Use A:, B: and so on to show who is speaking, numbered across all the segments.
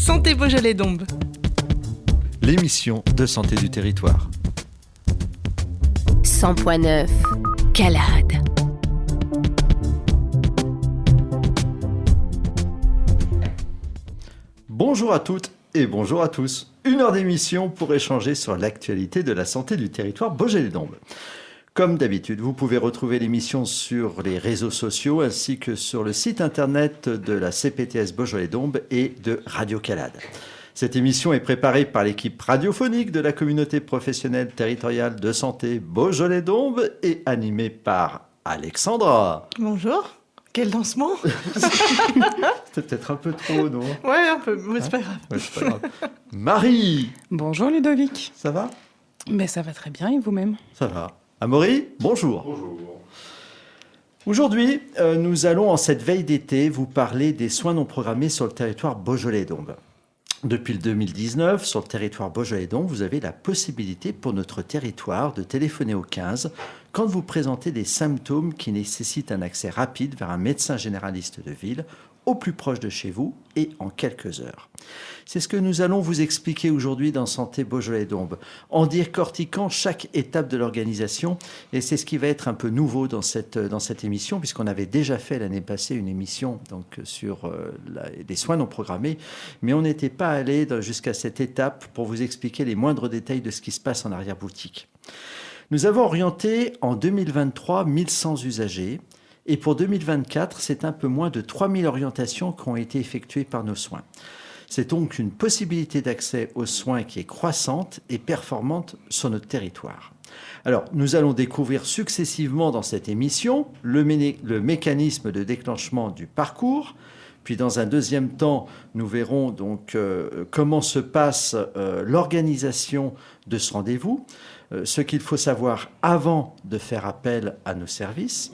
A: Santé Beaujolais-Dombes.
B: L'émission de santé du territoire.
C: 100.9 Calade.
B: Bonjour à toutes et bonjour à tous. Une heure d'émission pour échanger sur l'actualité de la santé du territoire Beaujolais-Dombes. Comme d'habitude, vous pouvez retrouver l'émission sur les réseaux sociaux ainsi que sur le site internet de la CPTS Beaujolais-Dombes et de Radio Calade. Cette émission est préparée par l'équipe radiophonique de la communauté professionnelle territoriale de santé Beaujolais-Dombes et animée par Alexandra.
A: Bonjour. Quel lancement.
B: C'était peut-être un peu trop, non?
A: Ouais, un peu, mais c'est pas grave.
B: Ouais, c'est pas grave. Marie.
D: Bonjour Ludovic.
B: Ça va?
D: Mais ça va très bien et vous-même?
B: Ça va. Amaury, bonjour.
E: Bonjour.
B: Aujourd'hui, nous allons en cette veille d'été vous parler des soins non programmés sur le territoire Beaujolais-Dombes. Depuis le 2019, sur le territoire Beaujolais-Dombes, vous avez la possibilité pour notre territoire de téléphoner au 15 quand vous présentez des symptômes qui nécessitent un accès rapide vers un médecin généraliste de ville au plus proche de chez vous et en quelques heures. C'est ce que nous allons vous expliquer aujourd'hui dans Santé Beaujolais-Dombes, en décortiquant chaque étape de l'organisation, et c'est ce qui va être un peu nouveau dans cette émission, puisqu'on avait déjà fait l'année passée une émission donc, sur les soins non programmés, mais on n'était pas allé jusqu'à cette étape pour vous expliquer les moindres détails de ce qui se passe en arrière-boutique. Nous avons orienté en 2023 1100 usagers, et pour 2024, c'est un peu moins de 3000 orientations qui ont été effectuées par nos soins. C'est donc une possibilité d'accès aux soins qui est croissante et performante sur notre territoire. Alors, nous allons découvrir successivement dans cette émission le mécanisme de déclenchement du parcours. Puis dans un deuxième temps, nous verrons donc comment se passe l'organisation de ce rendez-vous, ce qu'il faut savoir avant de faire appel à nos services.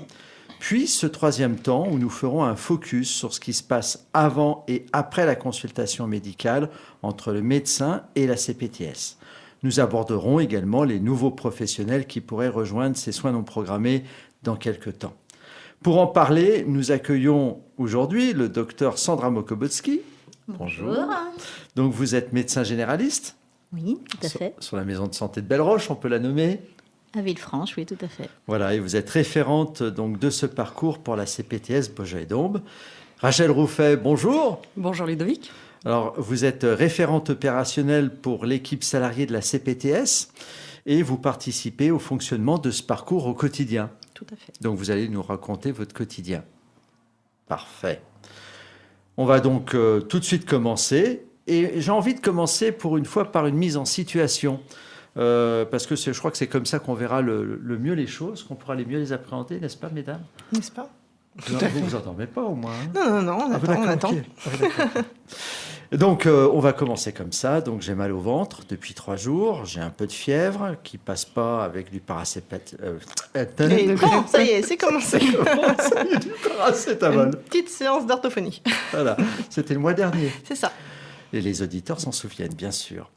B: Puis ce troisième temps où nous ferons un focus sur ce qui se passe avant et après la consultation médicale entre le médecin et la CPTS. Nous aborderons également les nouveaux professionnels qui pourraient rejoindre ces soins non programmés dans quelques temps. Pour en parler, nous accueillons aujourd'hui le docteur Sandra Mokobotski.
C: Bonjour.
B: Donc vous êtes médecin généraliste?
C: Oui, tout à fait.
B: Sur la maison de santé de Belleroche, on peut la nommer?
C: À Villefranche, oui, tout à fait.
B: Voilà, et vous êtes référente donc, de ce parcours pour la CPTS Beaujolais-Dombes. Rachel Rouffet, bonjour.
D: Bonjour Ludovic.
B: Alors, vous êtes référente opérationnelle pour l'équipe salariée de la CPTS et vous participez au fonctionnement de ce parcours au quotidien.
D: Tout à fait.
B: Donc, vous allez nous raconter votre quotidien. Parfait. On va donc tout de suite commencer. Et j'ai envie de commencer pour une fois par une mise en situation. Parce que je crois que c'est comme ça qu'on verra le mieux les choses, qu'on pourra mieux les appréhender, n'est-ce pas, mesdames?
A: N'est-ce pas?
B: Vous vous endormez pas, au moins, hein?
A: Non, on attend.
B: Okay. Donc, on va commencer comme ça. Donc, j'ai mal au ventre depuis 3 jours. J'ai un peu de fièvre qui passe pas avec du paracétamol.
A: Ça y est, c'est commencé.
B: Du paracétamol.
A: Une petite séance d'orthophonie.
B: Voilà, c'était le mois dernier.
A: C'est ça.
B: Et les auditeurs s'en souviennent, bien sûr.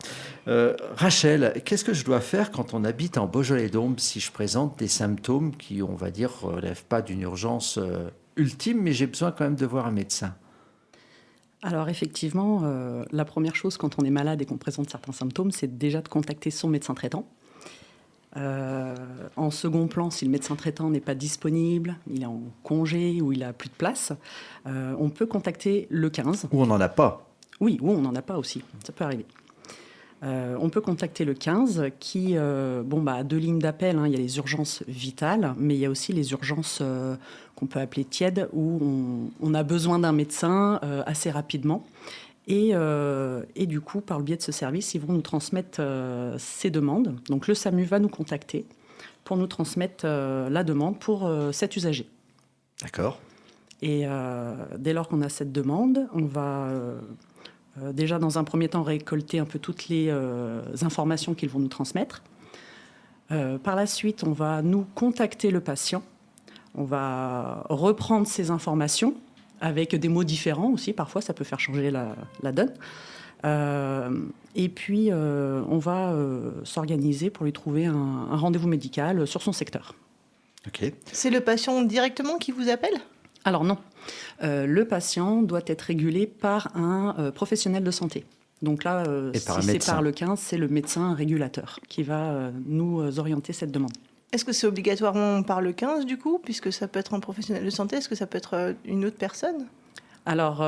B: Rachel, qu'est-ce que je dois faire quand on habite en Beaujolais-Dombes si je présente des symptômes qui, on va dire, ne relèvent pas d'une urgence ultime, mais j'ai besoin quand même de voir un médecin?
D: Alors effectivement, la première chose quand on est malade et qu'on présente certains symptômes, c'est déjà de contacter son médecin traitant. En second plan, si le médecin traitant n'est pas disponible, il est en congé ou il n'a plus de place, on peut contacter le 15.
B: Ou on n'en a pas?
D: Oui, ou on n'en a pas aussi, ça peut arriver. On peut contacter le 15 qui a 2 lignes d'appel. Il y a les urgences vitales, mais il y a aussi les urgences qu'on peut appeler tièdes, où on a besoin d'un médecin assez rapidement. Et du coup, par le biais de ce service, ils vont nous transmettre ces demandes. Donc le SAMU va nous contacter pour nous transmettre la demande pour cet usager.
B: D'accord.
D: Et dès lors qu'on a cette demande, on va... déjà, dans un premier temps, récolter un peu toutes les informations qu'ils vont nous transmettre. Par la suite, on va nous contacter le patient. On va reprendre ces informations avec des mots différents aussi. Parfois, ça peut faire changer la donne. Et puis, on va s'organiser pour lui trouver un rendez-vous médical sur son secteur.
B: Ok.
A: C'est le patient directement qui vous appelle ?
D: Alors non, le patient doit être régulé par un professionnel de santé. Donc là,
B: Et par un
D: si c'est
B: médecin.
D: par le 15, c'est le médecin régulateur qui va nous orienter cette demande.
A: Est-ce que c'est obligatoirement par le 15 du coup, puisque ça peut être un professionnel de santé? Est-ce que ça peut être une autre personne?
D: Alors,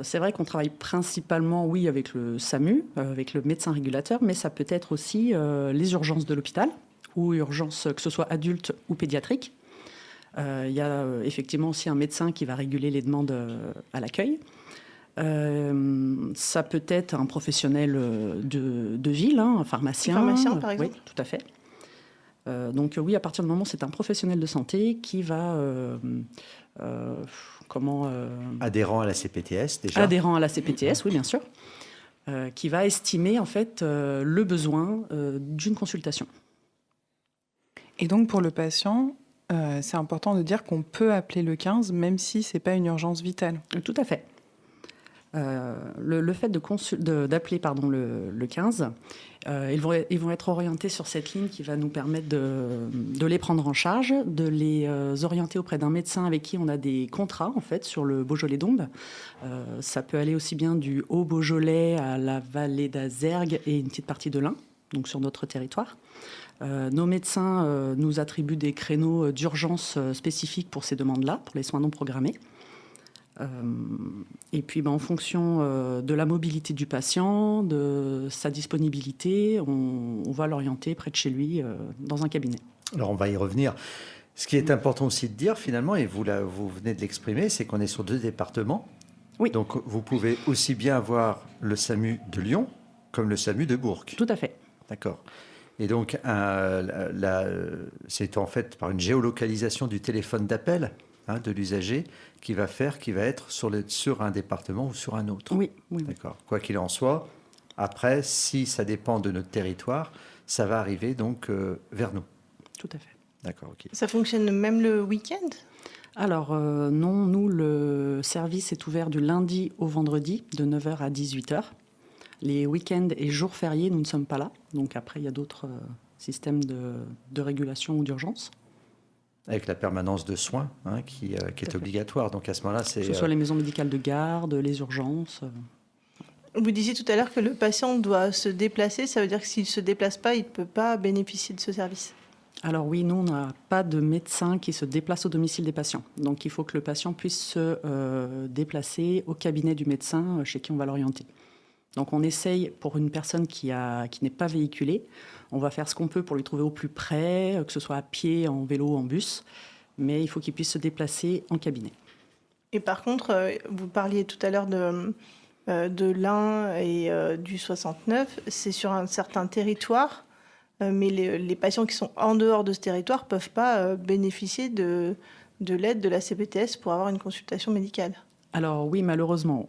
D: c'est vrai qu'on travaille principalement, oui, avec le SAMU, avec le médecin régulateur, mais ça peut être aussi les urgences de l'hôpital, ou urgences, que ce soit adultes ou pédiatriques. Il y a effectivement aussi un médecin qui va réguler les demandes à l'accueil. Ça peut être un professionnel de ville, un pharmacien.
A: Un pharmacien, par exemple.
D: Oui, tout à fait. Donc oui, à partir du moment où c'est un professionnel de santé qui va...
B: Adhérent à la CPTS, déjà.
D: Adhérent à la CPTS, oui, bien sûr. Qui va estimer en fait le besoin d'une consultation.
E: Et donc pour le patient, c'est important de dire qu'on peut appeler le 15 même si ce n'est pas une urgence vitale.
D: Tout à fait. Le fait d'appeler le 15, ils vont être orientés sur cette ligne qui va nous permettre de les prendre en charge, de les orienter auprès d'un médecin avec qui on a des contrats en fait sur le Beaujolais-Dombes. Ça peut aller aussi bien du Haut-Beaujolais à la vallée d'Azergues et une petite partie de l'Ain, donc sur notre territoire. Nos médecins nous attribuent des créneaux d'urgence spécifiques pour ces demandes-là, pour les soins non programmés. Et puis, en fonction de la mobilité du patient, de sa disponibilité, on va l'orienter près de chez lui dans un cabinet.
B: Alors, on va y revenir. Ce qui est important aussi de dire, finalement, et vous venez de l'exprimer, c'est qu'on est sur 2 départements.
D: Oui.
B: Donc, vous pouvez aussi bien avoir le SAMU de Lyon comme le SAMU de Bourg.
D: Tout à fait.
B: D'accord. Et donc, c'est en fait par une géolocalisation du téléphone d'appel de l'usager qui va être sur un département ou sur un autre.
D: Oui.
B: D'accord. Quoi qu'il en soit, après, si ça dépend de notre territoire, ça va arriver donc vers nous.
D: Tout à fait.
B: D'accord, ok.
A: Ça fonctionne même le week-end?
D: Alors, non, nous, le service est ouvert du lundi au vendredi, de 9h à 18h. Les week-ends et jours fériés, nous ne sommes pas là. Donc après, il y a d'autres systèmes de régulation ou d'urgence.
B: Avec la permanence de soins qui est obligatoire. Donc à ce moment-là, c'est...
D: Que ce soit les maisons médicales de garde, les urgences.
A: Vous disiez tout à l'heure que le patient doit se déplacer. Ça veut dire que s'il ne se déplace pas, il ne peut pas bénéficier de ce service?
D: Alors oui, nous, on n'a pas de médecin qui se déplace au domicile des patients. Donc il faut que le patient puisse se déplacer au cabinet du médecin chez qui on va l'orienter. Donc on essaye, pour une personne qui n'est pas véhiculée, on va faire ce qu'on peut pour lui trouver au plus près, que ce soit à pied, en vélo, en bus, mais il faut qu'il puisse se déplacer en cabinet.
A: Et par contre, vous parliez tout à l'heure de l'Ain et du 69, c'est sur un certain territoire, mais les patients qui sont en dehors de ce territoire ne peuvent pas bénéficier de l'aide de la CPTS pour avoir une consultation médicale.
D: Alors oui, malheureusement,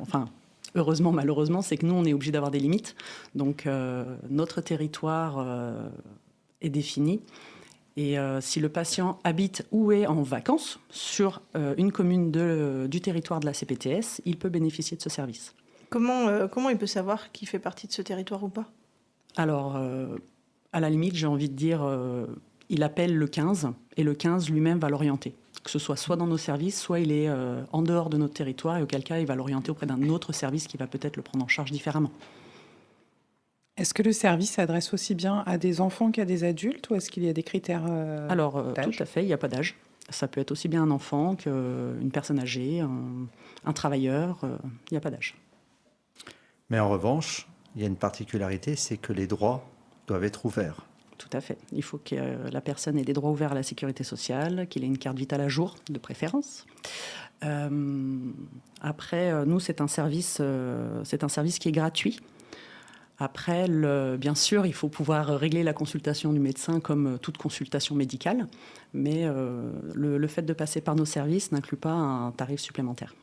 D: heureusement, malheureusement, c'est que nous, on est obligé d'avoir des limites. Donc, notre territoire est défini. Et si le patient habite ou est en vacances sur une commune du territoire de la CPTS, il peut bénéficier de ce service.
A: Comment il peut savoir qu'il fait partie de ce territoire ou pas?
D: Alors, à la limite, j'ai envie de dire, il appelle le 15 et le 15 lui-même va l'orienter. Que ce soit dans nos services, soit il est en dehors de notre territoire et auquel cas il va l'orienter auprès d'un autre service qui va peut-être le prendre en charge différemment.
E: Est-ce que le service s'adresse aussi bien à des enfants qu'à des adultes ou est-ce qu'il y a des critères
D: Alors,
E: d'âge?
D: tout à fait, il n'y a pas d'âge. Ça peut être aussi bien un enfant qu'une personne âgée, un travailleur, il n'y a pas d'âge.
B: Mais en revanche, il y a une particularité, c'est que les droits doivent être ouverts.
D: Tout à fait. Il faut que la personne ait des droits ouverts à la sécurité sociale, qu'il ait une carte vitale à jour, de préférence. Après, nous, c'est un service qui est gratuit. Après, bien sûr, il faut pouvoir régler la consultation du médecin comme toute consultation médicale, mais le fait de passer par nos services n'inclut pas un tarif supplémentaire.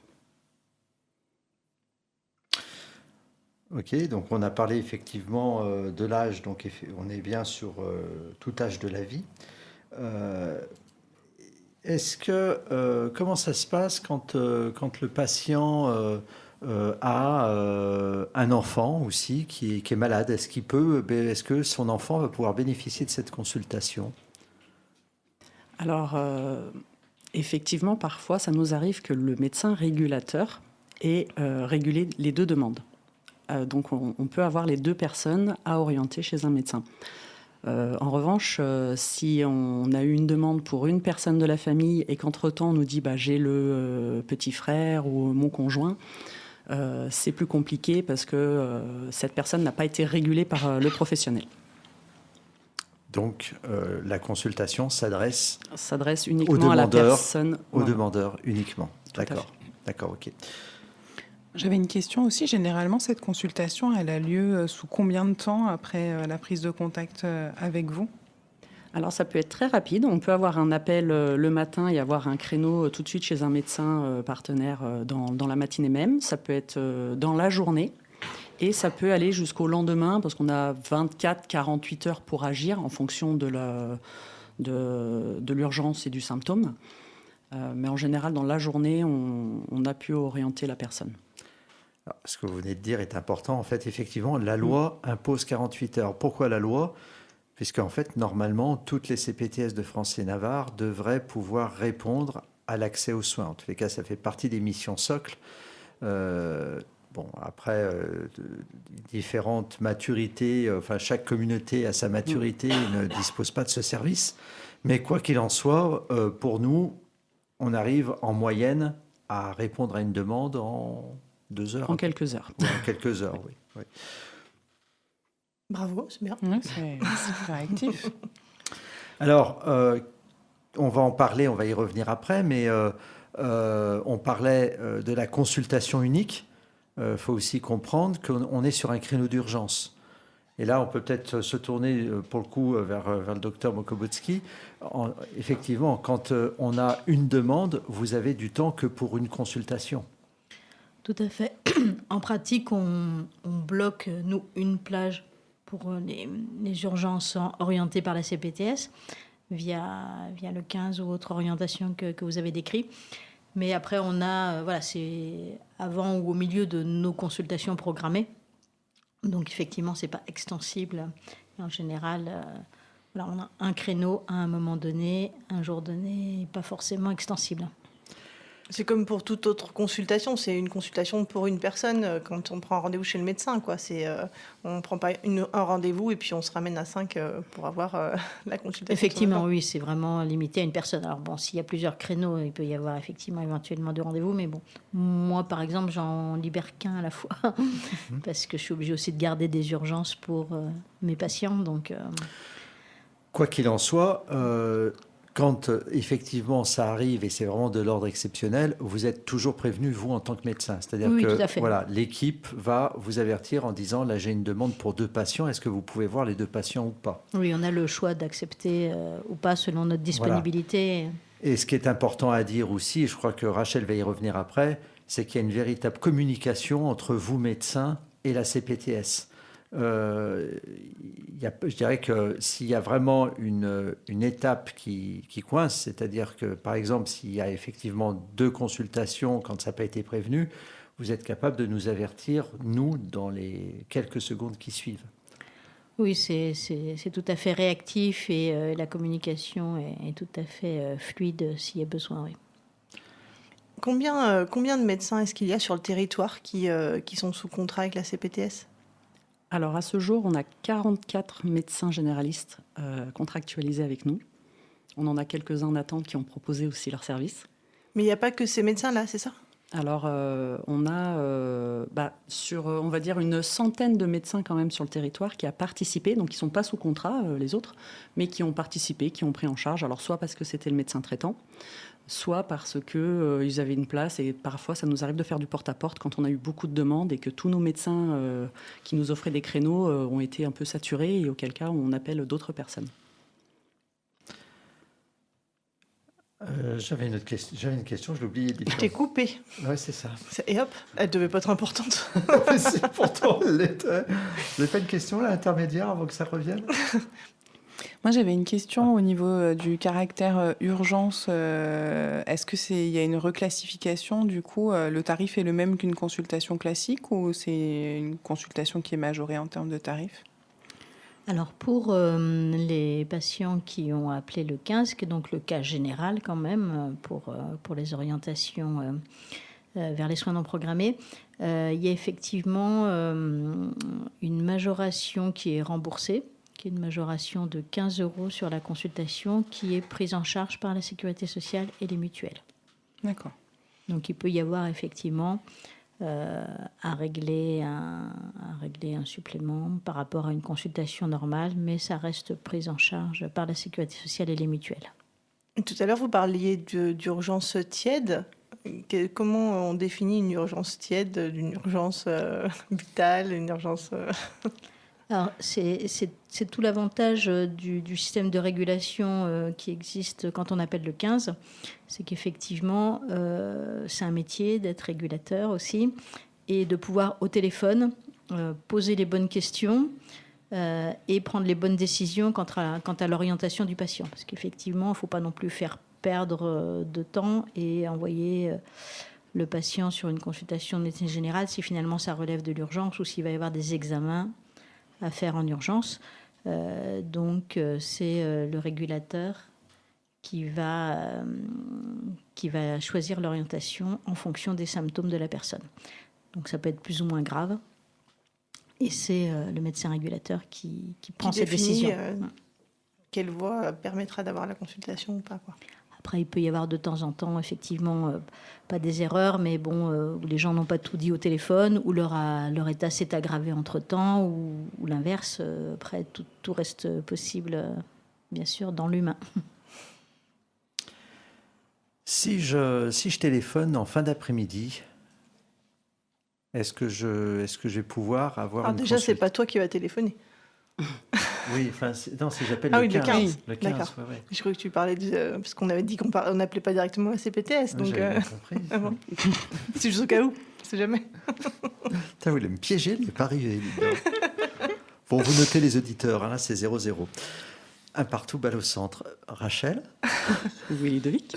B: Ok, donc on a parlé effectivement de l'âge, donc on est bien sur tout âge de la vie. Comment ça se passe quand le patient a un enfant aussi qui est malade? Est-ce que son enfant va pouvoir bénéficier de cette consultation?
D: Alors, Effectivement, parfois, ça nous arrive que le médecin régulateur ait régulé les deux demandes. Donc, on peut avoir les deux personnes à orienter chez un médecin. En revanche, si on a eu une demande pour une personne de la famille et qu'entre-temps on nous dit j'ai le petit frère ou mon conjoint, c'est plus compliqué parce que cette personne n'a pas été régulée par le professionnel.
B: Donc, la consultation s'adresse
D: uniquement à la personne.
B: Aux demandeurs uniquement.
D: Tout à fait.
B: D'accord, ok.
E: J'avais une question aussi. Généralement, cette consultation, elle a lieu sous combien de temps après la prise de contact avec vous ?
D: Alors, ça peut être très rapide. On peut avoir un appel le matin et avoir un créneau tout de suite chez un médecin partenaire dans la matinée même. Ça peut être dans la journée. Et ça peut aller jusqu'au lendemain, parce qu'on a 24-48 heures pour agir en fonction de l'urgence et du symptôme. Mais en général, dans la journée, on a pu orienter la personne.
B: Alors, ce que vous venez de dire est important. En fait, effectivement, la loi impose 48 heures. Pourquoi la loi ? Puisqu'en fait, normalement, toutes les CPTS de France et Navarre devraient pouvoir répondre à l'accès aux soins. En tous les cas, ça fait partie des missions socles. Après, différentes maturités, chaque communauté a sa maturité et ne dispose pas de ce service. Mais quoi qu'il en soit, pour nous, on arrive en moyenne à répondre à une demande en 2 heures.
D: En quelques heures.
B: En quelques heures, oui.
A: Bravo, c'est bien.
E: Oui, c'est super actif.
B: Alors, on va en parler, on va y revenir après, mais on parlait de la consultation unique. Faut aussi comprendre qu'on est sur un créneau d'urgence. Et là, on peut peut-être se tourner, pour le coup, vers le docteur Mokobotsky. Effectivement, quand on a une demande, vous avez du temps que pour une consultation.
C: Tout à fait. En pratique, on bloque, nous, une plage pour les urgences orientées par la CPTS via le 15 ou autre orientation que vous avez décrit. Mais après, on a, c'est avant ou au milieu de nos consultations programmées. Donc, effectivement, ce n'est pas extensible. En général, on a un créneau à un moment donné, un jour donné, pas forcément extensible.
A: C'est comme pour toute autre consultation, c'est une consultation pour une personne quand on prend un rendez-vous chez le médecin. On ne prend pas un rendez-vous et puis on se ramène à 5 pour avoir la consultation.
C: Effectivement, oui, c'est vraiment limité à une personne. Alors bon, s'il y a plusieurs créneaux, il peut y avoir effectivement éventuellement 2 rendez-vous. Mais bon, moi, par exemple, j'en libère qu'un à la fois parce que je suis obligée aussi de garder des urgences pour mes patients. Donc,
B: Quoi qu'il en soit... Quand effectivement ça arrive et c'est vraiment de l'ordre exceptionnel, vous êtes toujours prévenu, vous, en tant que médecin. C'est-à-dire que l'équipe va vous avertir en disant, là j'ai une demande pour 2 patients, est-ce que vous pouvez voir les 2 patients ou pas ?
C: Oui, on a le choix d'accepter ou pas selon notre disponibilité.
B: Voilà. Et ce qui est important à dire aussi, et je crois que Rachel va y revenir après, c'est qu'il y a une véritable communication entre vous, médecins, et la CPTS. Je dirais que s'il y a vraiment une étape qui coince, c'est-à-dire que, par exemple, s'il y a effectivement 2 consultations quand ça n'a pas été prévenu, vous êtes capable de nous avertir, nous, dans les quelques secondes qui suivent.
C: Oui, c'est tout à fait réactif et la communication est tout à fait fluide s'il y a besoin, oui.
A: Combien de médecins est-ce qu'il y a sur le territoire qui sont sous contrat avec la CPTS ?
D: Alors, à ce jour, on a 44 médecins généralistes contractualisés avec nous. On en a quelques-uns en attente qui ont proposé aussi leur service.
A: Mais il n'y a pas que ces médecins-là, c'est ça ?
D: Alors, on a on va dire, une centaine de médecins quand même sur le territoire qui a participé, donc qui ne sont pas sous contrat, les autres, mais qui ont participé, qui ont pris en charge. Alors, soit parce que c'était le médecin traitant, soit parce qu'ils avaient une place. Et parfois, ça nous arrive de faire du porte-à-porte quand on a eu beaucoup de demandes et que tous nos médecins qui nous offraient des créneaux ont été un peu saturés et auquel cas, on appelle d'autres personnes.
B: J'avais une question, je l'ai oubliée.
A: Je t'ai coupé.
B: Oui, c'est ça.
A: Et hop, elle devait pas être importante.
B: C'est pourtant, vous n'avez pas une question là, intermédiaire avant que ça revienne ?
E: Moi, j'avais une question au niveau du caractère urgence. Est-ce qu'il y a une reclassification du coup le tarif est le même qu'une consultation classique ou c'est une consultation qui est majorée en termes de tarif ?
C: Alors pour les patients qui ont appelé le 15, qui est donc le cas général quand même pour les orientations vers les soins non programmés, il y a effectivement une majoration qui est remboursée, qui est une majoration de 15 € sur la consultation qui est prise en charge par la sécurité sociale et les mutuelles.
E: D'accord.
C: Donc il peut y avoir effectivement à régler un supplément par rapport à une consultation normale, mais ça reste pris en charge par la sécurité sociale et les mutuelles.
A: Tout à l'heure, vous parliez d'urgence tiède. Comment on définit une urgence tiède d'une urgence vitale, une urgence...
C: Alors, c'est tout l'avantage du système de régulation qui existe quand on appelle le 15. C'est qu'effectivement, c'est un métier d'être régulateur aussi et de pouvoir au téléphone poser les bonnes questions et prendre les bonnes décisions quant à l'orientation du patient. Parce qu'effectivement, il ne faut pas non plus faire perdre de temps et envoyer le patient sur une consultation de médecine générale si finalement ça relève de l'urgence ou s'il va y avoir des examens à faire en urgence. Donc, c'est le régulateur qui va choisir l'orientation en fonction des symptômes de la personne. Donc, ça peut être plus ou moins grave. Et c'est le médecin régulateur qui prend cette décision.
A: Quelle voie permettra d'avoir la consultation ou pas, quoi.
C: Après, il peut y avoir de temps en temps, effectivement, pas des erreurs, mais bon, où les gens n'ont pas tout dit au téléphone, où leur état s'est aggravé entre-temps, ou l'inverse. Après, tout reste possible, bien sûr, dans l'humain.
B: Si je téléphone en fin d'après-midi, est-ce que je vais pouvoir avoir
A: Alors
B: une
A: déjà, c'est
B: consulte
A: pas toi qui vas téléphoner.
B: Oui, enfin, non, si j'appelle
A: Ah
B: le
A: oui, le
B: 15.
A: 15.
B: Le 15,
A: D'accord.
B: ouais.
A: Je crois que tu parlais parce qu'on avait dit qu'on n'appelait pas directement la CPTS.
B: Ouais,
A: Donc,
B: j'avais bien compris.
A: ah bon. C'est juste au cas où, on sait jamais.
B: Putain, vous voulez me piéger, il n'est pas arrivé. évidemment. Bon, vous notez les auditeurs, hein, là c'est 0-0. Un partout, balle au centre. Rachel?
D: Oui, Ludovic.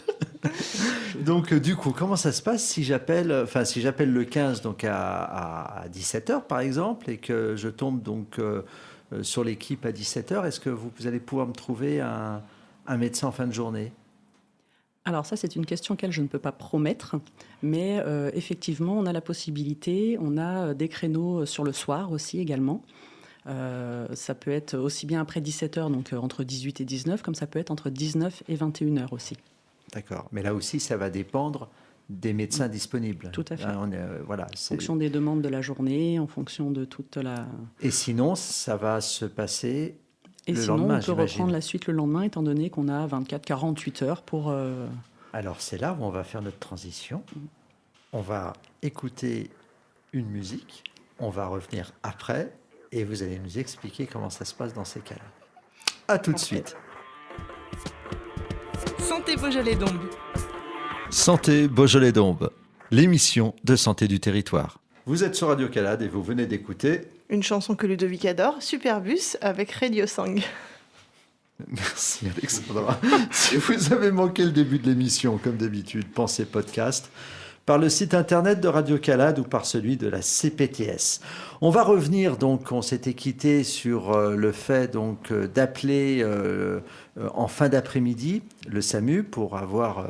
B: Donc, du coup, comment ça se passe si j'appelle le 15 donc à 17h, par exemple, et que je tombe donc sur l'équipe à 17h, est-ce que vous allez pouvoir me trouver un médecin en fin de journée?
D: Alors ça, c'est une question auquel je ne peux pas promettre, mais effectivement, on a la possibilité, on a des créneaux sur le soir aussi également. Ça peut être aussi bien après 17h, donc entre 18 et 19, comme ça peut être entre 19 et 21h aussi.
B: D'accord. Mais là aussi, ça va dépendre des médecins disponibles.
D: Tout à fait.
B: Voilà,
D: En fonction des demandes de la journée, en fonction de toute la...
B: Et sinon, ça va se passer
D: Et
B: le
D: sinon,
B: lendemain,
D: on peut
B: j'imagine.
D: reprendre la suite le lendemain, étant donné qu'on a 24-48 heures pour...
B: Alors, c'est là où on va faire notre transition. On va écouter une musique. On va revenir après. Et vous allez nous expliquer comment ça se passe dans ces cas-là. À tout de suite.
A: Santé Beaujolais-Dombes.
B: Santé Beaujolais-Dombes, l'émission de santé du territoire. Vous êtes sur Radio Calade et vous venez d'écouter...
A: Une chanson que Ludovic adore, Superbus, avec Radio Sang.
B: Merci Alexandra. Si vous avez manqué le début de l'émission, comme d'habitude, pensez podcast par le site internet de Radio Calade ou par celui de la CPTS. On va revenir, donc, on s'était quitté sur le fait donc d'appeler en fin d'après-midi le SAMU pour avoir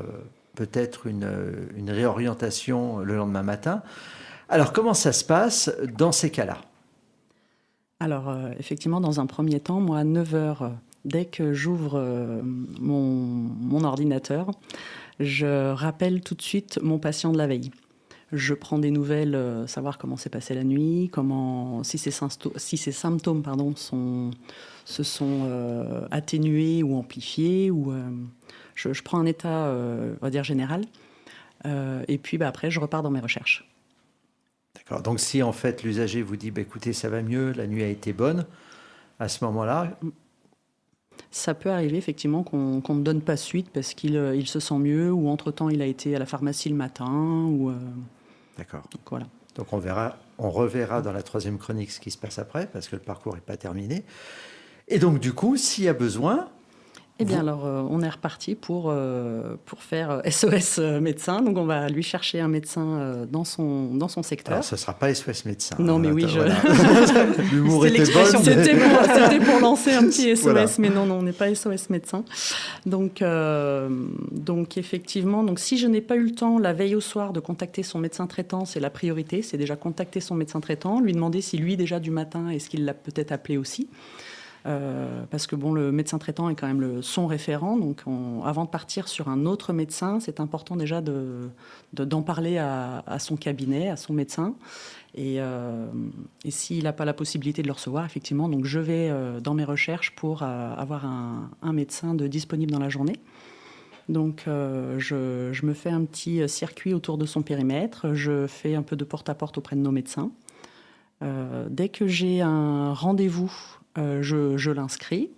B: peut-être une réorientation le lendemain matin. Alors, comment ça se passe dans ces cas-là?
D: Alors, effectivement, dans un premier temps, moi, à 9h, dès que j'ouvre mon ordinateur, je rappelle tout de suite mon patient de la veille. Je prends des nouvelles, savoir comment s'est passée la nuit, si ces symptômes se sont atténués ou amplifiés. Je prends un état, on va dire, général. Et puis après, je repars dans mes recherches.
B: D'accord. Donc si en fait l'usager vous dit écoutez, ça va mieux, la nuit a été bonne, à ce moment-là...
D: Ça peut arriver effectivement qu'on ne donne pas suite parce qu'il se sent mieux ou entre-temps il a été à la pharmacie le matin.
B: D'accord.
D: Donc, voilà.
B: Donc on reverra dans la troisième chronique ce qui se passe après parce que le parcours n'est pas terminé. Et donc du coup, s'il y a besoin...
D: Eh bien, alors, on est reparti pour faire SOS médecin. Donc, on va lui chercher un médecin dans son secteur.
B: Alors, ce ne sera pas SOS médecin.
D: Non, mais oui,
B: voilà. L'humour
A: C'était
B: était bon.
A: l'expression.
D: C'était pour lancer un petit SOS,
B: Voilà.
D: mais non, on n'est pas SOS médecin. Donc effectivement, si je n'ai pas eu le temps la veille au soir de contacter son médecin traitant, c'est la priorité, c'est déjà contacter son médecin traitant, lui demander si lui déjà du matin, est-ce qu'il l'a peut-être appelé aussi. Parce que le médecin traitant est quand même son référent, donc avant de partir sur un autre médecin, c'est important déjà d'en parler à son cabinet, à son médecin. Et s'il n'a pas la possibilité de le recevoir, effectivement, donc je vais dans mes recherches pour avoir un médecin disponible dans la journée. Donc je me fais un petit circuit autour de son périmètre, je fais un peu de porte-à-porte auprès de nos médecins. Dès que j'ai un rendez-vous, je l'inscris.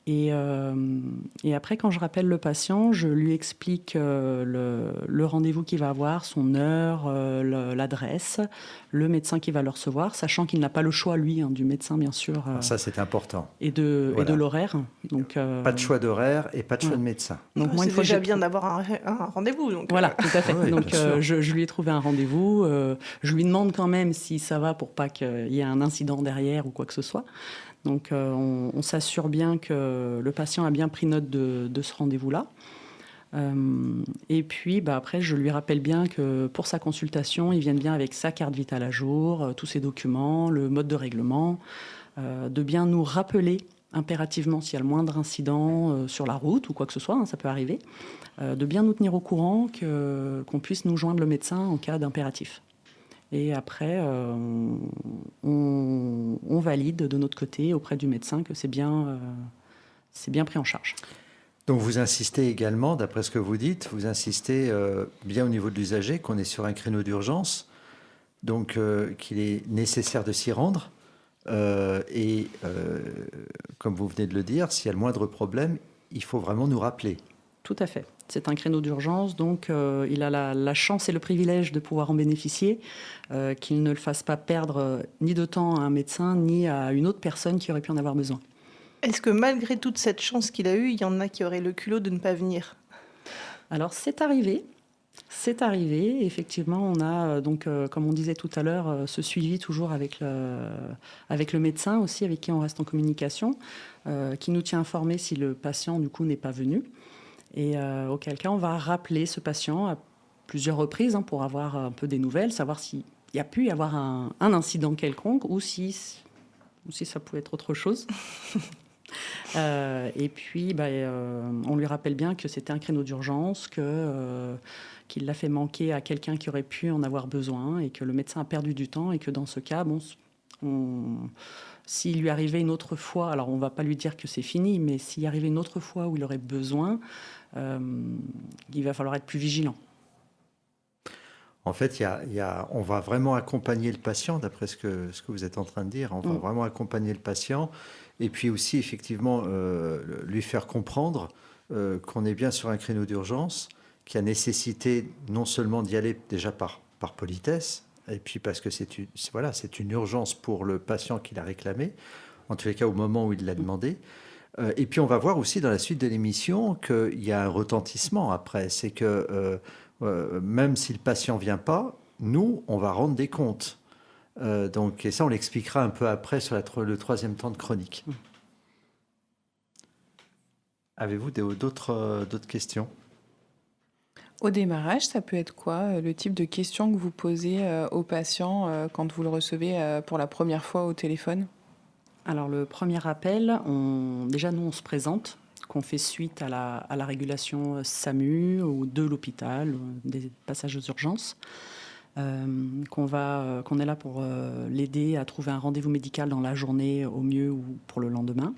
D: Et après, quand je rappelle le patient, je lui explique le rendez-vous qu'il va avoir, son heure, l'adresse, le médecin qui va le recevoir, sachant qu'il n'a pas le choix, lui, du médecin, bien sûr.
B: Ça, c'est important.
D: Et de l'horaire. Donc,
B: pas de choix d'horaire et pas de choix de médecin.
D: Donc, moi,
A: C'est
D: une fois
A: déjà bien d'avoir un rendez-vous. Donc,
D: voilà, tout à fait.
B: Oui,
D: donc,
B: bien sûr.
D: je lui ai trouvé un rendez-vous. Je lui demande quand même si ça va pour pas qu'il y ait un incident derrière ou quoi que ce soit. Donc, on s'assure bien que le patient a bien pris note de ce rendez-vous-là. Et puis, après, je lui rappelle bien que pour sa consultation, il vienne bien avec sa carte vitale à jour, tous ses documents, le mode de règlement, de bien nous rappeler impérativement s'il y a le moindre incident sur la route ou quoi que ce soit, ça peut arriver, de bien nous tenir au courant qu'on puisse nous joindre le médecin en cas d'impératif. Et après, on valide de notre côté auprès du médecin que c'est bien pris en charge.
B: Donc vous insistez également, d'après ce que vous dites, vous insistez bien au niveau de l'usager qu'on est sur un créneau d'urgence, donc qu'il est nécessaire de s'y rendre. Et comme vous venez de le dire, s'il y a le moindre problème, il faut vraiment nous rappeler.
D: Tout à fait. C'est un créneau d'urgence, donc il a la chance et le privilège de pouvoir en bénéficier, qu'il ne le fasse pas perdre ni de temps à un médecin, ni à une autre personne qui aurait pu en avoir besoin.
A: Est-ce que malgré toute cette chance qu'il a eue, il y en a qui auraient le culot de ne pas venir?
D: Alors c'est arrivé. Effectivement, on a comme on disait tout à l'heure, ce suivi toujours avec le médecin aussi, avec qui on reste en communication, qui nous tient informés si le patient du coup n'est pas venu. Et auquel cas, on va rappeler ce patient à plusieurs reprises pour avoir un peu des nouvelles, savoir s'il y a pu y avoir un incident quelconque ou si ça pouvait être autre chose. Et puis, on lui rappelle bien que c'était un créneau d'urgence, qu'il l'a fait manquer à quelqu'un qui aurait pu en avoir besoin et que le médecin a perdu du temps et que dans ce cas, s'il lui arrivait une autre fois, alors on ne va pas lui dire que c'est fini, mais s'il y arrivait une autre fois où il aurait besoin, il va falloir être plus vigilant.
B: En fait, on va vraiment accompagner le patient, d'après ce que vous êtes en train de dire. On va vraiment accompagner le patient et puis aussi, effectivement, lui faire comprendre qu'on est bien sur un créneau d'urgence, qu'il y a nécessité non seulement d'y aller déjà par politesse, et puis parce que c'est une urgence pour le patient qui l'a réclamé, en tous les cas au moment où il l'a demandé. Et puis on va voir aussi dans la suite de l'émission qu'il y a un retentissement après. C'est que même si le patient ne vient pas, nous, on va rendre des comptes. Et ça, on l'expliquera un peu après sur le troisième temps de chronique. Avez-vous d'autres questions ?
E: Au démarrage, ça peut être quoi le type de questions que vous posez au patient quand vous le recevez pour la première fois au téléphone ?
D: Alors le premier appel, déjà nous on se présente, qu'on fait suite à la régulation SAMU ou de l'hôpital, des passages aux urgences, qu'on est là pour l'aider à trouver un rendez-vous médical dans la journée au mieux ou pour le lendemain.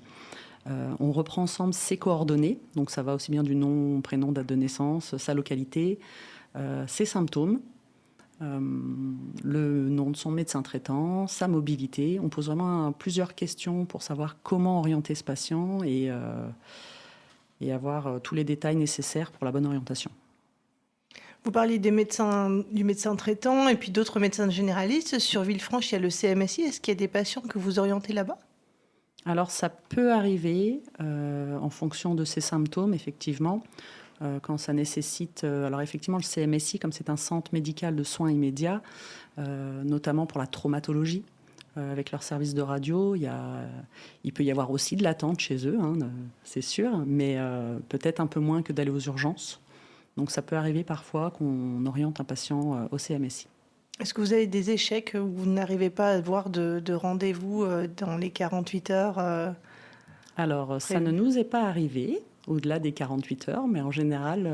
D: On reprend ensemble ses coordonnées, donc ça va aussi bien du nom, prénom, date de naissance, sa localité, ses symptômes, le nom de son médecin traitant, sa mobilité. On pose vraiment plusieurs questions pour savoir comment orienter ce patient et avoir tous les détails nécessaires pour la bonne orientation.
A: Vous parliez du médecin traitant et puis d'autres médecins généralistes. Sur Villefranche, il y a le CMSI. Est-ce qu'il y a des patients que vous orientez là-bas ?
D: Alors, ça peut arriver en fonction de ces symptômes, effectivement, quand ça nécessite... alors, effectivement, le CMSI, comme c'est un centre médical de soins immédiats, notamment pour la traumatologie, avec leur service de radio, il peut y avoir aussi de l'attente chez eux, hein, c'est sûr, mais peut-être un peu moins que d'aller aux urgences. Donc, ça peut arriver parfois qu'on oriente un patient au CMSI.
A: Est-ce que vous avez des échecs où vous n'arrivez pas à avoir de rendez-vous dans les 48 heures
D: Alors, ça ne nous est pas arrivé au-delà des 48 heures, mais en général,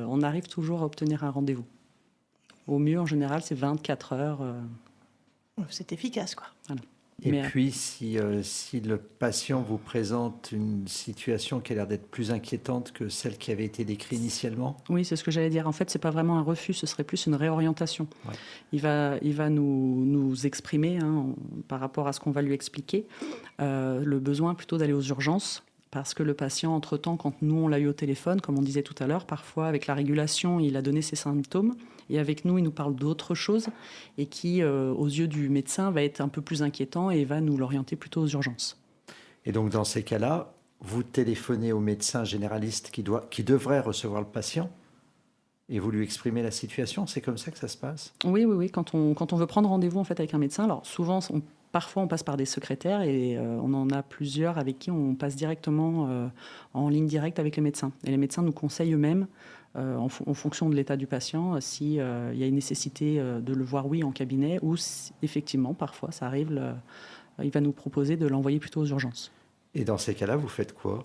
D: on arrive toujours à obtenir un rendez-vous. Au mieux, en général, c'est 24 heures.
A: C'est efficace, quoi.
D: Voilà.
B: Et
D: Mais,
B: puis, si le patient vous présente une situation qui a l'air d'être plus inquiétante que celle qui avait été décrite initialement?
D: oui, c'est ce que j'allais dire. En fait, c'est pas vraiment un refus, ce serait plus une réorientation.
B: Ouais.
D: Il va nous exprimer, hein, par rapport à ce qu'on va lui expliquer, le besoin plutôt d'aller aux urgences. Parce que le patient, entre-temps, quand nous, on l'a eu au téléphone, comme on disait tout à l'heure, parfois, avec la régulation, il a donné ses symptômes. Et avec nous, il nous parle d'autre chose et qui, aux yeux du médecin, va être un peu plus inquiétant et va nous l'orienter plutôt aux urgences.
B: Et donc, dans ces cas-là, vous téléphonez au médecin généraliste qui devrait recevoir le patient et vous lui exprimez la situation. C'est comme ça que ça se passe?
D: Oui. Quand on veut prendre rendez-vous en fait, avec un médecin, alors souvent, parfois, on passe par des secrétaires et on en a plusieurs avec qui on passe directement en ligne directe avec les médecins. Et les médecins nous conseillent eux-mêmes, en fonction de l'état du patient, s'il y a une nécessité de le voir, oui, en cabinet, ou si, effectivement, parfois, ça arrive, il va nous proposer de l'envoyer plutôt aux urgences.
B: Et dans ces cas-là, vous faites quoi?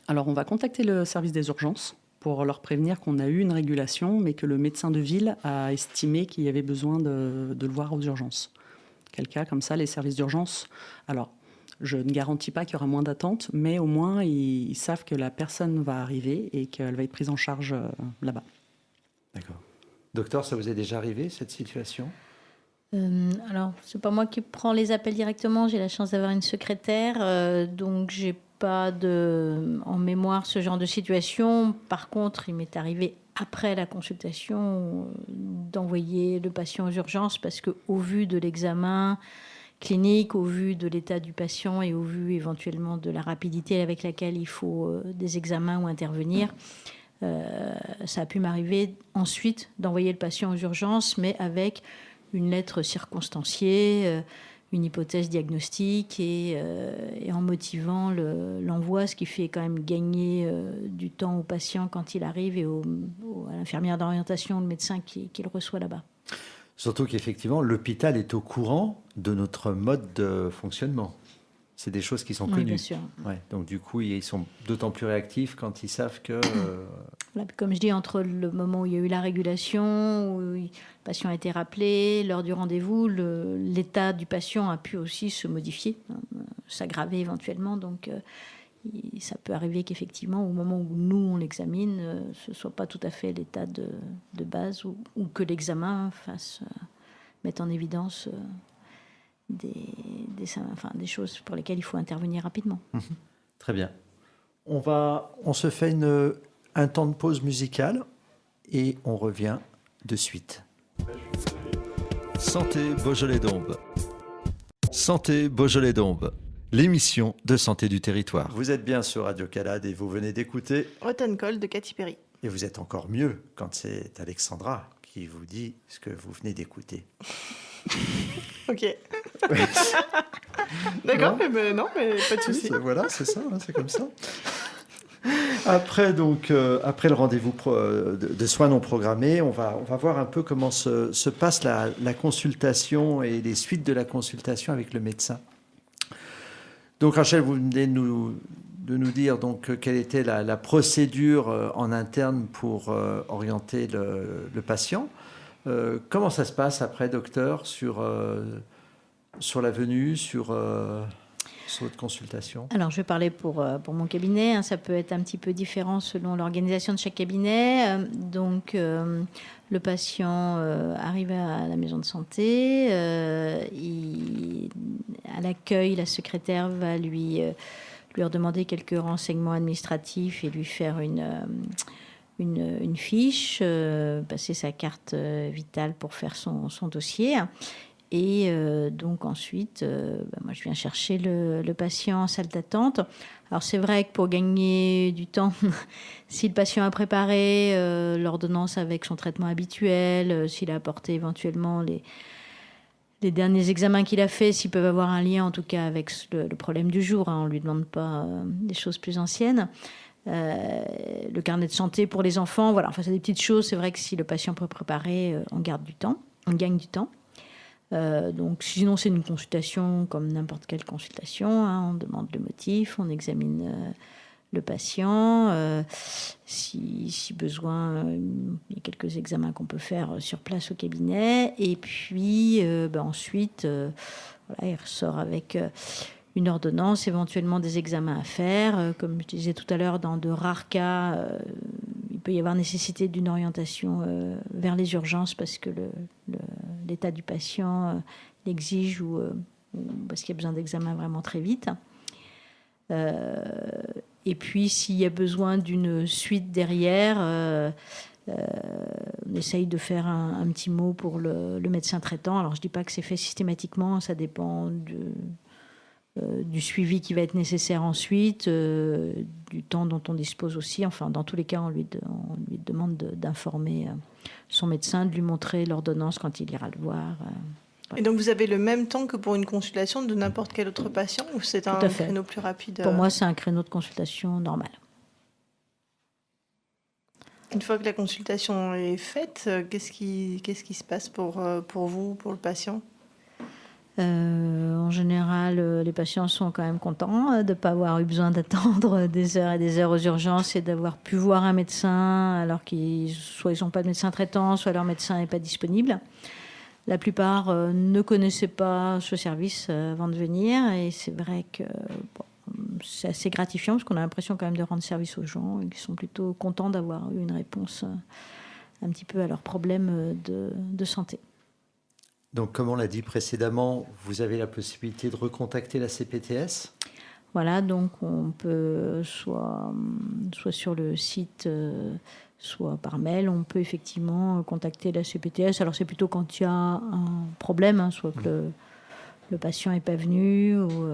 D: Alors, on va contacter le service des urgences pour leur prévenir qu'on a eu une régulation, mais que le médecin de ville a estimé qu'il y avait besoin de le voir aux urgences. Quel cas, comme ça, les services d'urgence... Alors, je ne garantis pas qu'il y aura moins d'attente, mais au moins, ils savent que la personne va arriver et qu'elle va être prise en charge là-bas.
B: D'accord. Docteur, ça vous est déjà arrivé, cette situation?
C: Alors, c'est pas moi qui prends les appels directement. J'ai la chance d'avoir une secrétaire, donc j'ai pas en mémoire ce genre de situation. Par contre, il m'est arrivé après la consultation d'envoyer le patient aux urgences parce que, au vu de l'examen clinique, au vu de l'état du patient et au vu éventuellement de la rapidité avec laquelle il faut des examens ou intervenir, ça a pu m'arriver ensuite d'envoyer le patient aux urgences, mais avec une lettre circonstanciée, une hypothèse diagnostique et en motivant l'envoi, ce qui fait quand même gagner du temps au patient quand il arrive et à l'infirmière d'orientation, le médecin qui le reçoit là-bas.
B: Surtout qu'effectivement, l'hôpital est au courant de notre mode de fonctionnement. C'est des choses qui sont
C: Oui,
B: connues.
C: bien sûr.
B: Ouais, donc du coup, ils sont d'autant plus réactifs quand ils savent que...
C: Voilà, comme je dis, entre le moment où il y a eu la régulation, où le patient a été rappelé, l'heure du rendez-vous, l'état du patient a pu aussi se modifier, s'aggraver éventuellement. Donc, ça peut arriver qu'effectivement, au moment où nous, on l'examine, ce ne soit pas tout à fait l'état de base ou que l'examen mette en évidence des choses pour lesquelles il faut intervenir rapidement.
B: Très bien. On se fait un temps de pause musicale et on revient de suite. Santé Beaujolais-Dombes. Santé Beaujolais-Dombes, l'émission de santé du territoire. Vous êtes bien sur Radio Calade et vous venez d'écouter.
A: Hot and Cold de Katy Perry.
B: Et vous êtes encore mieux quand c'est Alexandra qui vous dit ce que vous venez d'écouter.
A: Ok. D'accord, mais pas de souci.
B: Voilà, c'est ça, hein, c'est comme ça. Après le rendez-vous de soins non programmés, on va voir un peu comment se passe la consultation et les suites de la consultation avec le médecin. Donc Rachel, vous venez de nous dire donc quelle était la procédure en interne pour orienter le patient. Comment ça se passe après, docteur, sur la venue, sur votre consultation?
C: Alors, je vais parler pour mon cabinet. Hein, ça peut être un petit peu différent selon l'organisation de chaque cabinet. Donc, le patient arrive à la maison de santé. À l'accueil, la secrétaire va lui redemander quelques renseignements administratifs et lui faire une fiche, passer sa carte vitale pour faire son dossier. Et donc ensuite, moi je viens chercher le patient en salle d'attente. Alors c'est vrai que pour gagner du temps, si le patient a préparé l'ordonnance avec son traitement habituel, s'il a apporté éventuellement les derniers examens qu'il a faits, s'ils peuvent avoir un lien en tout cas avec le problème du jour, on ne lui demande pas des choses plus anciennes. Le carnet de santé pour les enfants, voilà, enfin c'est des petites choses. C'est vrai que si le patient peut préparer, on gagne du temps. Donc sinon c'est une consultation comme n'importe quelle consultation, on demande le motif, on examine le patient, si besoin il y a quelques examens qu'on peut faire sur place au cabinet, et puis ensuite il ressort avec une ordonnance, éventuellement des examens à faire, comme je disais tout à l'heure, dans de rares cas il peut y avoir nécessité d'une orientation vers les urgences parce que l'état du patient l'exige ou parce qu'il y a besoin d'examen vraiment très vite. Et puis, s'il y a besoin d'une suite derrière, on essaye de faire un petit mot pour le médecin traitant. Alors, je ne dis pas que c'est fait systématiquement, ça dépend du suivi qui va être nécessaire ensuite, du temps dont on dispose aussi. Enfin, dans tous les cas, on lui demande d'informer son médecin, de lui montrer l'ordonnance quand il ira le voir.
A: Et donc, vous avez le même temps que pour une consultation de n'importe quel autre patient, ou c'est un créneau plus rapide?
C: Pour moi, c'est un créneau de consultation normal.
A: Une fois que la consultation est faite, qu'est-ce qui se passe pour vous, pour le patient?
C: En général, les patients sont quand même contents de ne pas avoir eu besoin d'attendre des heures et des heures aux urgences et d'avoir pu voir un médecin alors soit ils n'ont pas de médecin traitant, soit leur médecin n'est pas disponible. La plupart ne connaissaient pas ce service avant de venir, et c'est vrai que c'est assez gratifiant parce qu'on a l'impression quand même de rendre service aux gens et qu'ils sont plutôt contents d'avoir eu une réponse un petit peu à leurs problèmes de santé.
B: Donc, comme on l'a dit précédemment, vous avez la possibilité de recontacter la CPTS?
C: Voilà, donc on peut soit sur le site, soit par mail, on peut effectivement contacter la CPTS. Alors c'est plutôt quand il y a un problème, soit que le patient n'est pas venu ou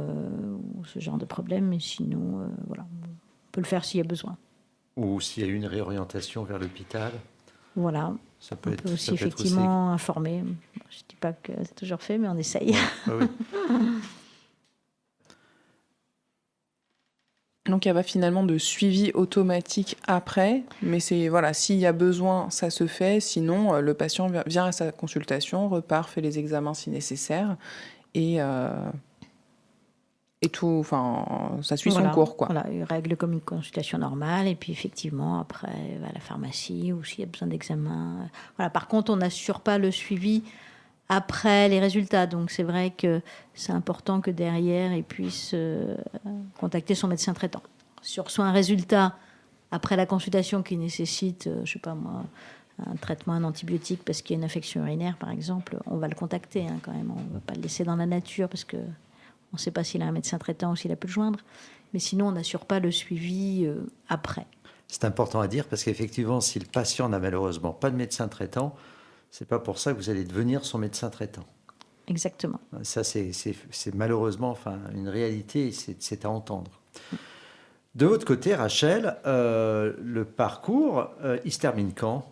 C: ce genre de problème, mais sinon, voilà, on peut le faire s'il y a besoin.
B: Ou s'il y a eu une réorientation vers l'hôpital?
C: Voilà.
B: Ça peut
C: On
B: être,
C: peut aussi
B: ça peut être
C: effectivement informer. Je ne dis pas que c'est toujours fait, mais on essaye.
B: Ouais, oui.
E: Donc il n'y a pas finalement de suivi automatique après, mais c'est voilà, s'il y a besoin, ça se fait. Sinon, le patient vient à sa consultation, repart, fait les examens si nécessaire, et tout, enfin, ça suit son cours, quoi.
C: Voilà, il règle comme une consultation normale, et puis effectivement, après, il va à la pharmacie ou s'il y a besoin d'examen. Voilà. Par contre, on n'assure pas le suivi après les résultats. Donc, c'est vrai que c'est important que derrière, il puisse contacter son médecin traitant. Si on reçoit un résultat après la consultation qui nécessite, je ne sais pas moi, un traitement, un antibiotique parce qu'il y a une infection urinaire, par exemple, on va le contacter quand même. On ne va pas le laisser dans la nature parce que on ne sait pas s'il a un médecin traitant ou s'il a pu le joindre. Mais sinon, on n'assure pas le suivi après.
B: C'est important à dire parce qu'effectivement, si le patient n'a malheureusement pas de médecin traitant, c'est pas pour ça que vous allez devenir son médecin traitant.
C: Exactement.
B: Ça, c'est malheureusement une réalité, c'est à entendre. De votre côté, Rachel, le parcours, il se termine quand?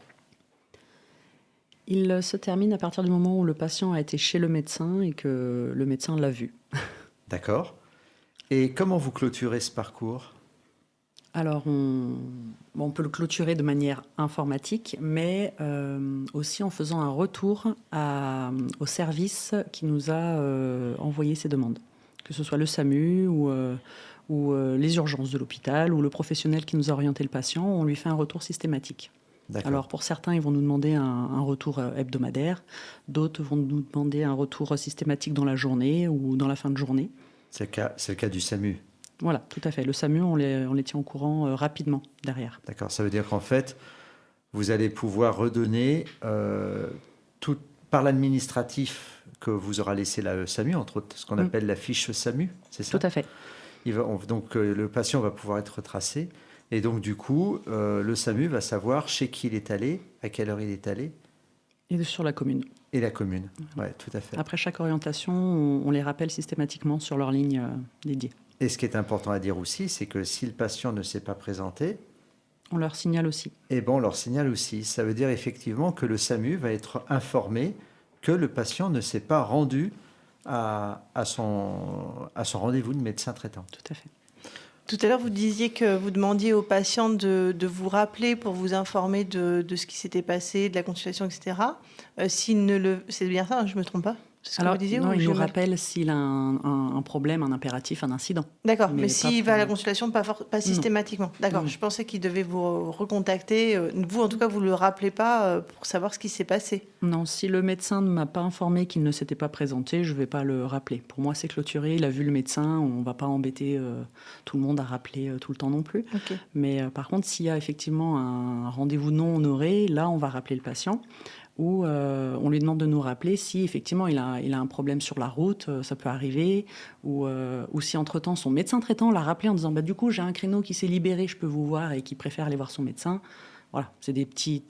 D: Il se termine à partir du moment où le patient a été chez le médecin et que le médecin l'a vu.
B: D'accord. Et comment vous clôturez ce parcours?
D: Alors, on peut le clôturer de manière informatique, mais aussi en faisant un retour au service qui nous a envoyé ces demandes, que ce soit le SAMU ou les urgences de l'hôpital ou le professionnel qui nous a orienté le patient. On lui fait un retour systématique. Alors, pour certains, ils vont nous demander un retour hebdomadaire. D'autres vont nous demander un retour systématique dans la journée ou dans la fin de journée.
B: C'est le cas du SAMU.
D: Voilà, tout à fait. Le SAMU, on les tient au courant rapidement derrière.
B: D'accord, ça veut dire qu'en fait, vous allez pouvoir redonner tout par l'administratif que vous aura laissé la SAMU, entre autres ce qu'on appelle la fiche SAMU, c'est ça?
D: Tout à fait.
B: Donc le patient va pouvoir être retracé. Et donc, du coup, le SAMU va savoir chez qui il est allé, à quelle heure il est allé.
D: Et sur la commune.
B: Et la commune, oui, tout à fait.
D: Après chaque orientation, on les rappelle systématiquement sur leur ligne dédiée.
B: Et ce qui est important à dire aussi, c'est que si le patient ne s'est pas présenté,
D: On leur signale aussi.
B: eh ben, on leur signale aussi. Ça veut dire effectivement que le SAMU va être informé que le patient ne s'est pas rendu à son rendez-vous de médecin traitant.
D: Tout à fait.
A: Tout à l'heure, vous disiez que vous demandiez aux patients de vous rappeler pour vous informer de ce qui s'était passé, de la consultation, etc. C'est bien ça, hein, je ne me trompe pas? C'est ce que
D: Alors,
A: vous disiez,
D: non,
A: ou
D: il
A: j'ai
D: nous
A: mal-
D: rappelle s'il a un problème, un impératif, un incident.
A: D'accord,
D: mais
A: mais
D: pas
A: s'il
D: pour-
A: va à la consultation, pas systématiquement. D'accord,
D: Non.
A: je pensais qu'il devait vous recontacter. Vous, en tout cas, vous ne le rappelez pas pour savoir ce qui s'est passé.
D: Non, si le médecin ne m'a pas informé qu'il ne s'était pas présenté, je ne vais pas le rappeler. Pour moi, c'est clôturé, il a vu le médecin, on ne va pas embêter tout le monde à rappeler tout le temps non plus.
A: Ok.
D: Mais par contre, s'il y a effectivement un rendez-vous non honoré, là, on va rappeler le patient. Ou on lui demande de nous rappeler si effectivement il a un problème sur la route, ça peut arriver, ou si entre-temps son médecin traitant l'a rappelé en disant du coup j'ai un créneau qui s'est libéré, je peux vous voir, et qui préfère aller voir son médecin. Voilà, c'est des petits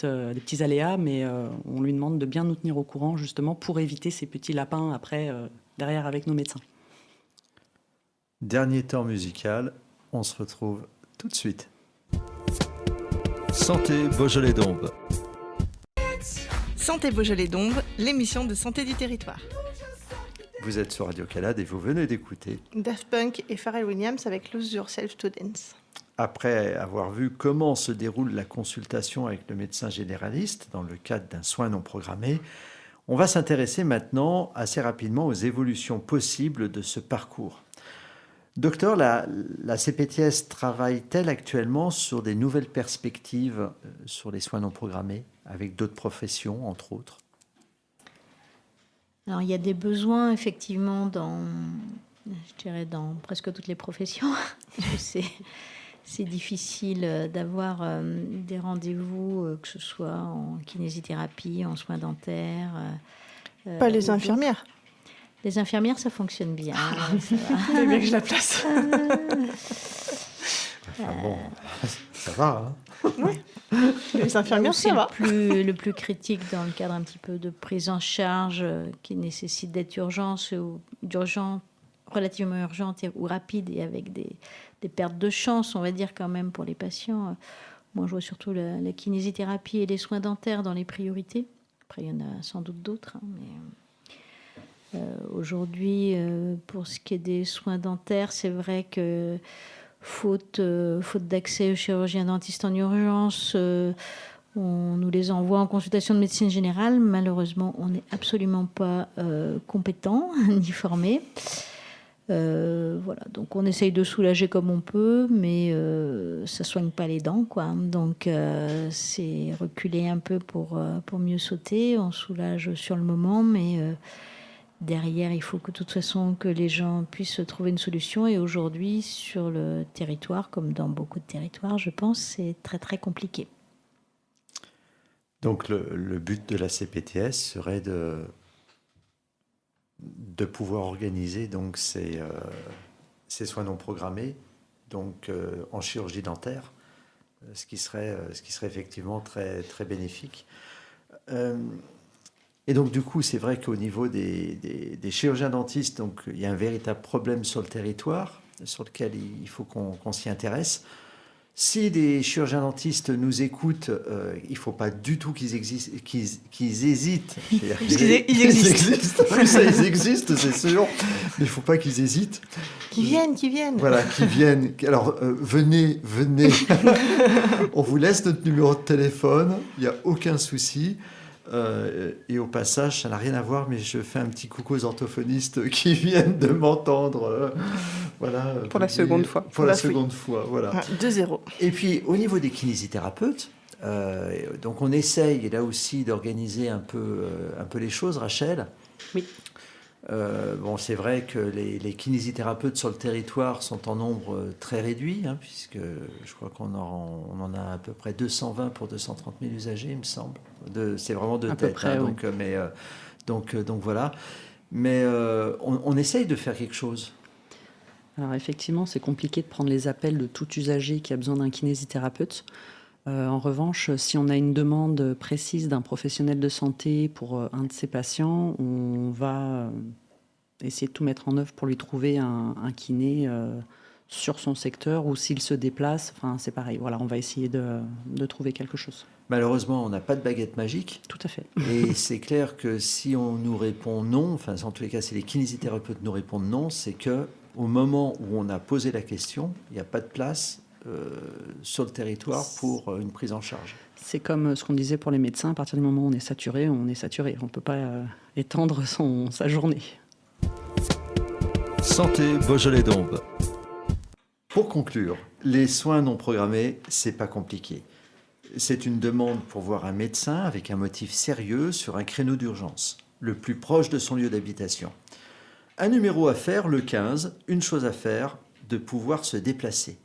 D: aléas, mais on lui demande de bien nous tenir au courant justement pour éviter ces petits lapins après derrière avec nos médecins.
B: Dernier temps musical, on se retrouve tout de suite. Santé Beaujolais-Dombes.
A: Santé Beaujolais-Dombes, l'émission de santé du territoire.
B: Vous êtes sur Radio Calade et vous venez d'écouter,
A: Daft Punk et Pharrell Williams avec Lose Yourself to Dance.
B: après avoir vu comment se déroule la consultation avec le médecin généraliste dans le cadre d'un soin non programmé, on va s'intéresser maintenant assez rapidement aux évolutions possibles de ce parcours. Docteur, la CPTS travaille-t-elle actuellement sur des nouvelles perspectives sur les soins non programmés, avec d'autres professions, entre autres?
C: Alors, il y a des besoins, effectivement, je dirais, dans presque toutes les professions. C'est difficile d'avoir des rendez-vous, que ce soit en kinésithérapie, en soins dentaires.
A: Pas les
C: ou
A: infirmières.
C: Les infirmières, ça fonctionne bien. Ça va.
A: C'est bien que je la place.
B: Enfin bon, ça va, hein?
A: Les infirmières,
C: C'est
A: ça va.
C: le plus critique dans le cadre un petit peu de prise en charge qui nécessite d'être relativement urgente ou rapide, et avec des pertes de chance, on va dire, quand même, pour les patients. Moi, je vois surtout la kinésithérapie et les soins dentaires dans les priorités. Après, il y en a sans doute d'autres, hein, mais aujourd'hui, pour ce qui est des soins dentaires, c'est vrai que faute d'accès aux chirurgiens dentistes en urgence, on nous les envoie en consultation de médecine générale. Malheureusement, on n'est absolument pas compétent ni formé. Voilà, donc on essaye de soulager comme on peut, mais ça soigne pas les dents, quoi. Donc c'est reculer un peu pour mieux sauter. On soulage sur le moment, mais derrière, il faut que de toute façon que les gens puissent trouver une solution. Et aujourd'hui, sur le territoire, comme dans beaucoup de territoires, je pense, c'est très très compliqué.
B: Donc le but de la CPTS serait de pouvoir organiser donc ces soins non programmés donc en chirurgie dentaire, ce qui serait effectivement très très bénéfique. Et donc du coup, c'est vrai qu'au niveau des chirurgiens dentistes, donc il y a un véritable problème sur le territoire sur lequel il faut qu'on s'y intéresse. Si des chirurgiens dentistes nous écoutent, il ne faut pas du tout qu'ils hésitent.
A: Ils existent.
B: Oui, ça, ils existent, c'est sûr. Mais il ne faut pas qu'ils hésitent.
A: Qui viennent.
B: Voilà, qui viennent. Alors, venez. On vous laisse notre numéro de téléphone. Il n'y a aucun souci. Et au passage, ça n'a rien à voir, mais je fais un petit coucou aux orthophonistes qui viennent de m'entendre. Voilà.
E: Pour la seconde fois.
B: Pour la seconde fois, voilà.
A: 2-0.
B: Et puis, au niveau des kinésithérapeutes, donc on essaye là aussi d'organiser un peu les choses, Rachel.
D: Oui.
B: Bon, c'est vrai que les kinésithérapeutes sur le territoire sont en nombre très réduit, hein, puisque je crois qu'on en a à peu près 220 pour 230 000 usagers, il me semble. C'est vraiment de
D: À peu
B: tête.
D: près,
B: Hein,
D: oui.
B: donc voilà. Mais on essaye de faire quelque chose.
D: Alors effectivement, c'est compliqué de prendre les appels de tout usager qui a besoin d'un kinésithérapeute. En revanche, si on a une demande précise d'un professionnel de santé pour un de ses patients, on va essayer de tout mettre en œuvre pour lui trouver un kiné sur son secteur, ou s'il se déplace, c'est pareil. Voilà, on va essayer de trouver quelque chose.
B: Malheureusement, on n'a pas de baguette magique.
D: Tout à fait.
B: Et c'est clair que si on nous répond non, en tous les cas, si les kinésithérapeutes nous répondent non, c'est que au moment où on a posé la question, il n'y a pas de place sur le territoire pour une prise en charge.
D: C'est comme ce qu'on disait pour les médecins, à partir du moment où on est saturé, on est saturé. On ne peut pas étendre sa journée.
B: Santé Beaujolais-Dombes. Pour conclure, les soins non programmés, c'est pas compliqué. C'est une demande pour voir un médecin avec un motif sérieux sur un créneau d'urgence, le plus proche de son lieu d'habitation. Un numéro à faire, le 15, une chose à faire, de pouvoir se déplacer.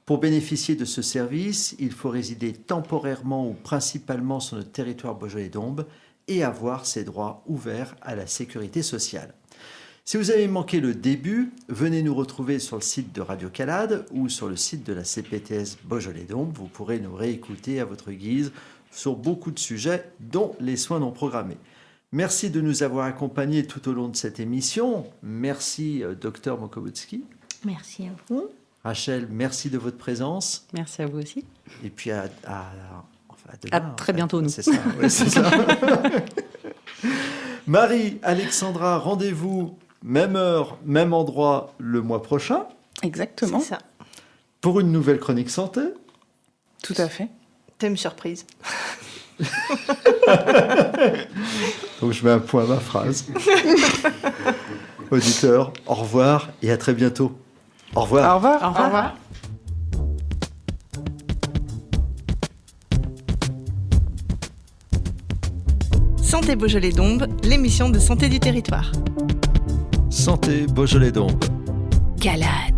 B: Pour bénéficier de ce service, il faut résider temporairement ou principalement sur notre territoire Beaujolais-Dombes et avoir ses droits ouverts à la sécurité sociale. Si vous avez manqué le début, venez nous retrouver sur le site de Radio Calade ou sur le site de la CPTS Beaujolais-Dombes. Vous pourrez nous réécouter à votre guise sur beaucoup de sujets, dont les soins non programmés. Merci de nous avoir accompagnés tout au long de cette émission. Merci, Dr Mokobutski.
C: Merci à vous.
B: Rachel, merci de votre présence.
D: Merci à vous aussi.
B: Et puis à demain,
D: À très bientôt, nous.
B: C'est ça, ouais, c'est ça. Marie, Alexandra, rendez-vous, même heure, même endroit, le mois prochain.
E: Exactement.
A: C'est ça.
B: Pour une nouvelle chronique santé.
E: Tout à fait.
A: Thème surprise.
B: Donc je mets un point à ma phrase. Auditeurs, au revoir et à très bientôt. Au revoir.
E: Au revoir.
C: Au revoir.
A: Santé Beaujolais-Dombes, l'émission de santé du territoire.
B: Santé Beaujolais-Dombes.
F: Calade.